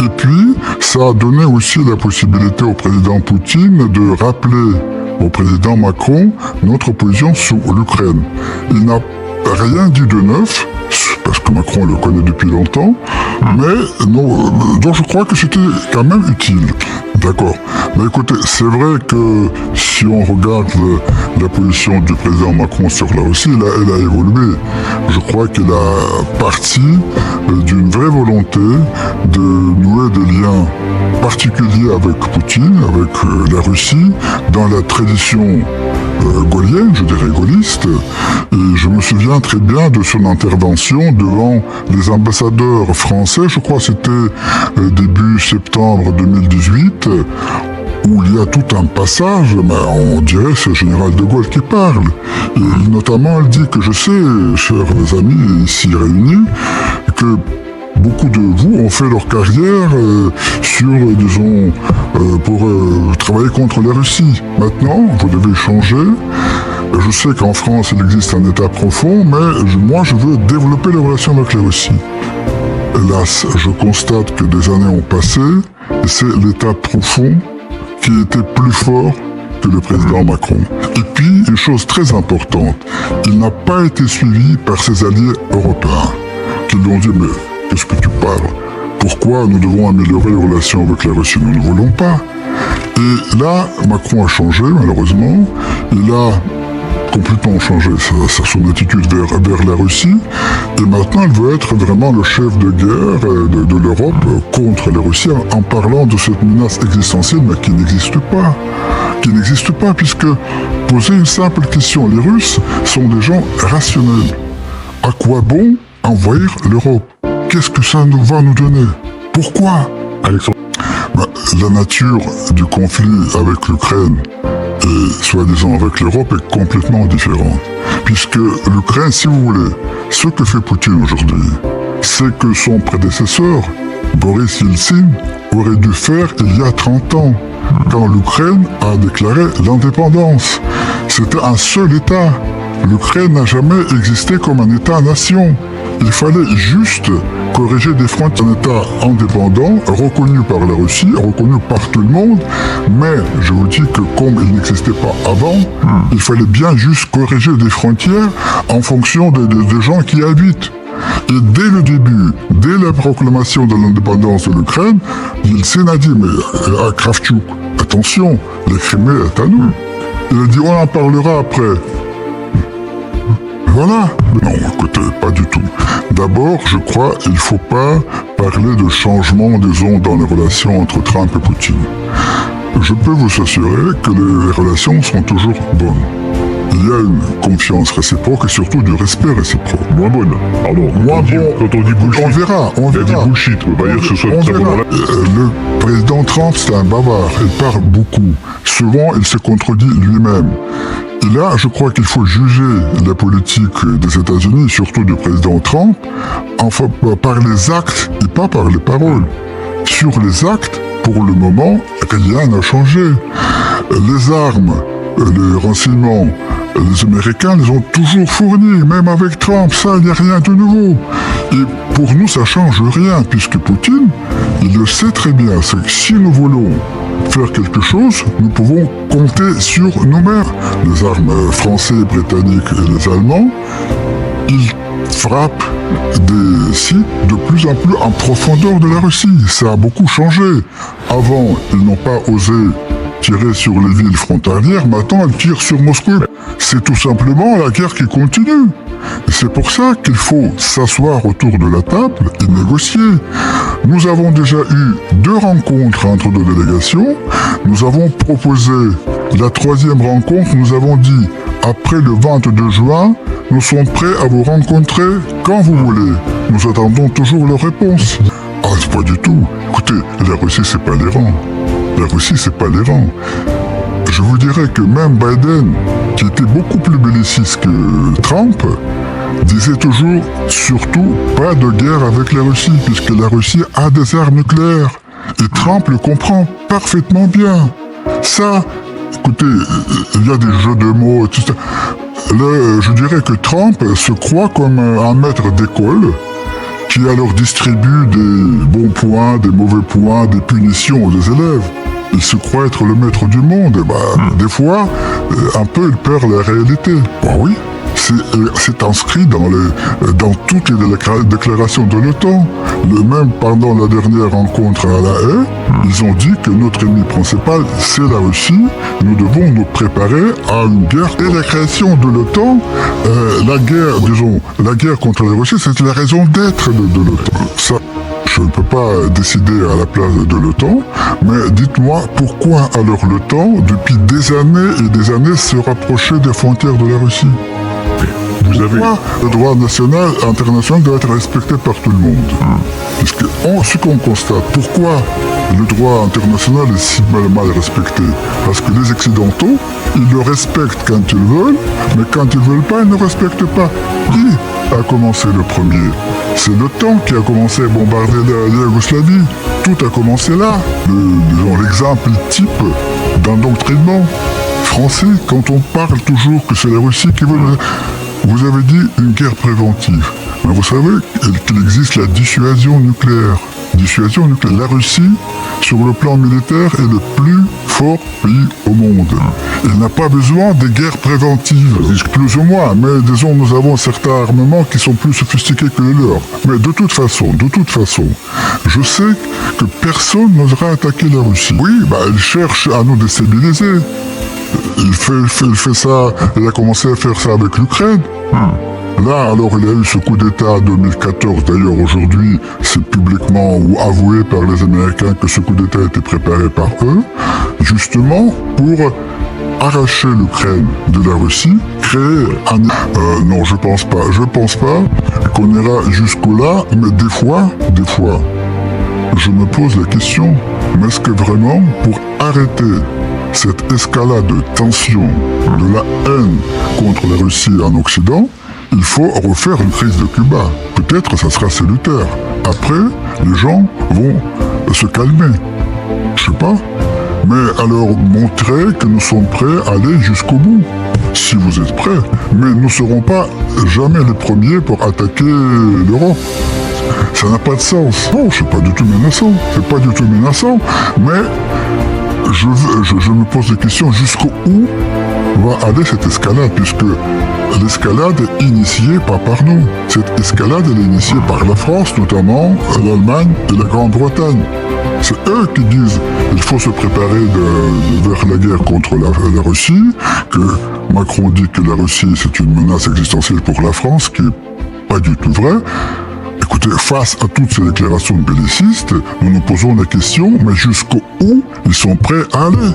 Et puis, ça a donné aussi la possibilité au président Poutine de rappeler au président Macron notre position sur l'Ukraine. Il n'a rien dit de neuf, parce que Macron le connaît depuis longtemps, mais non, donc je crois que c'était quand même utile. D'accord. Mais écoutez, c'est vrai que si on regarde la position du président Macron sur la Russie, elle a évolué. Je crois qu'il a parti d'une vraie volonté de nouer des liens particuliers avec Poutine, avec la Russie, dans la tradition gaullienne, je dirais gaulliste. Et je me souviens très bien de son intervention devant les ambassadeurs français, je crois que c'était début septembre 2018, où il y a tout un passage, mais on dirait que c'est le général de Gaulle qui parle. Et notamment, elle dit que je sais, chers amis ici réunis, que beaucoup de vous ont fait leur carrière pour travailler contre la Russie. Maintenant, vous devez changer. Je sais qu'en France, il existe un État profond, mais moi, je veux développer les relations avec la Russie. Hélas, je constate que des années ont passé, et c'est l'État profond qui était plus fort que le président Macron. Et puis, une chose très importante, il n'a pas été suivi par ses alliés européens, qui lui ont dit « mais qu'est-ce que tu parles? Pourquoi nous devons améliorer les relations avec la Russie? Nous ne voulons pas. » Et là, Macron a changé, malheureusement. Il a complètement changé son attitude vers la Russie. Et maintenant, il veut être vraiment le chef de guerre de l'Europe contre la Russie en parlant de cette menace existentielle, mais qui n'existe pas. Qui n'existe pas, puisque poser une simple question, les Russes sont des gens rationnels. À quoi bon envahir l'Europe? Qu'est-ce que ça va nous donner? Pourquoi? Alexandre. La nature du conflit avec l'Ukraine et soi-disant avec l'Europe est complètement différente. Puisque l'Ukraine, si vous voulez, ce que fait Poutine aujourd'hui, c'est que son prédécesseur, Boris Yeltsin, aurait dû faire il y a 30 ans, quand l'Ukraine a déclaré l'indépendance. C'était un seul État. L'Ukraine n'a jamais existé comme un État-nation. Il fallait juste corriger des frontières d'un État indépendant, reconnu par la Russie, reconnu par tout le monde, mais je vous dis que comme il n'existait pas avant, il fallait bien juste corriger des frontières en fonction des gens qui y habitent. Et dès le début, dès la proclamation de l'indépendance de l'Ukraine, Yeltsin a dit, mais à Kravchuk, attention, la Crimée est à nous. Il a dit, on en parlera après. Voilà. Non, écoutez, pas du tout. D'abord, je crois qu'il ne faut pas parler de changement, disons, dans les relations entre Trump et Poutine. Je peux vous assurer que les relations sont toujours bonnes. Il y a une confiance réciproque et surtout du respect réciproque. Moins bonne. Pardon. Quand on dit bullshit. On verra. Il y a du bullshit. On va dire que ce soit ça là. Le président Trump, c'est un bavard. Il parle beaucoup. Souvent, il se contredit lui-même. Et là, je crois qu'il faut juger la politique des États-Unis, surtout du président Trump, enfin, par les actes et pas par les paroles. Sur les actes, pour le moment, rien n'a changé. Les armes, les renseignements, les Américains les ont toujours fournis, même avec Trump, ça, il n'y a rien de nouveau. Et pour nous, ça ne change rien, puisque Poutine, il le sait très bien, c'est que si nous voulons faire quelque chose, nous pouvons compter sur nous-mêmes. Les armes françaises, britanniques et les Allemands, ils frappent des sites de plus en plus en profondeur de la Russie. Ça a beaucoup changé. Avant, ils n'ont pas osé tirer sur les villes frontalières, maintenant ils tirent sur Moscou. C'est tout simplement la guerre qui continue. Et c'est pour ça qu'il faut s'asseoir autour de la table et négocier. Nous avons déjà eu 2 rencontres entre 2 délégations. Nous avons proposé la 3e rencontre. Nous avons dit, après le 22 juin, nous sommes prêts à vous rencontrer quand vous voulez. Nous attendons toujours leur réponse. Ah, c'est pas du tout. Écoutez, la Russie, c'est pas l'Iran. La Russie, c'est pas l'Iran. Je vous dirais que même Biden, qui était beaucoup plus belliciste que Trump, disait toujours, surtout, pas de guerre avec la Russie, puisque la Russie a des armes nucléaires. Et Trump le comprend parfaitement bien. Ça, écoutez, il y a des jeux de mots et tout ça. Là, je dirais que Trump se croit comme un maître d'école qui qui alors distribue des bons points, des mauvais points, des punitions aux élèves. Il se croit être le maître du monde, et des fois, un peu il perd la réalité. Bah oui, c'est inscrit dans toutes les déclarations de l'OTAN. Même pendant la dernière rencontre à La Haye, ils ont dit que notre ennemi principal, c'est la Russie. Nous devons nous préparer à une guerre. Et la création de l'OTAN, la guerre contre la Russie, c'est la raison d'être de l'OTAN. Ça, je ne peux pas décider à la place de l'OTAN, mais dites-moi pourquoi alors l'OTAN, depuis des années et des années, se rapprochait des frontières de la Russie? Pourquoi le droit international doit être respecté par tout le monde? Parce que ce qu'on constate, pourquoi le droit international est si mal respecté? Parce que les Occidentaux, ils le respectent quand ils veulent, mais quand ils veulent pas, ils ne respectent pas. Qui a commencé le premier? C'est l'OTAN qui a commencé à bombarder la Yougoslavie. Tout a commencé là. L'exemple type d'endoctrinement français, quand on parle toujours que c'est la Russie qui veut... Vous avez dit une guerre préventive. Mais vous savez qu'il existe la dissuasion nucléaire. La Russie, sur le plan militaire, est le plus fort pays au monde. Il n'a pas besoin de guerres préventives, plus ou moins, mais disons nous avons certains armements qui sont plus sophistiqués que les leurs. Mais de toute façon, je sais que personne n'osera attaquer la Russie. Oui, elle cherche à nous déstabiliser. Il fait ça, il a commencé à faire ça avec l'Ukraine. Là, alors, il y a eu ce coup d'État en 2014. D'ailleurs, aujourd'hui, c'est publiquement ou avoué par les Américains que ce coup d'État a été préparé par eux, justement pour arracher l'Ukraine de la Russie, créer un... non, je pense pas qu'on ira jusqu'au-là, mais des fois, je me pose la question, mais est-ce que vraiment, pour arrêter cette escalade de tension, de la haine contre la Russie en Occident, il faut refaire une crise de Cuba. Peut-être ça sera salutaire. Après, les gens vont se calmer. Je sais pas. Mais alors montrer que nous sommes prêts à aller jusqu'au bout. Si vous êtes prêts. Mais nous ne serons pas jamais les premiers pour attaquer l'Europe. Ça n'a pas de sens. Non, c'est pas du tout menaçant. Mais je me pose des questions jusqu'où va aller cette escalade, puisque l'escalade est initiée pas par nous. Cette escalade elle est initiée par la France, notamment l'Allemagne et la Grande-Bretagne. C'est eux qui disent qu'il faut se préparer vers la guerre contre la Russie, que Macron dit que la Russie c'est une menace existentielle pour la France, qui n'est pas du tout vrai. Écoutez, face à toutes ces déclarations bellicistes, nous nous posons la question, mais jusqu'où ils sont prêts à aller?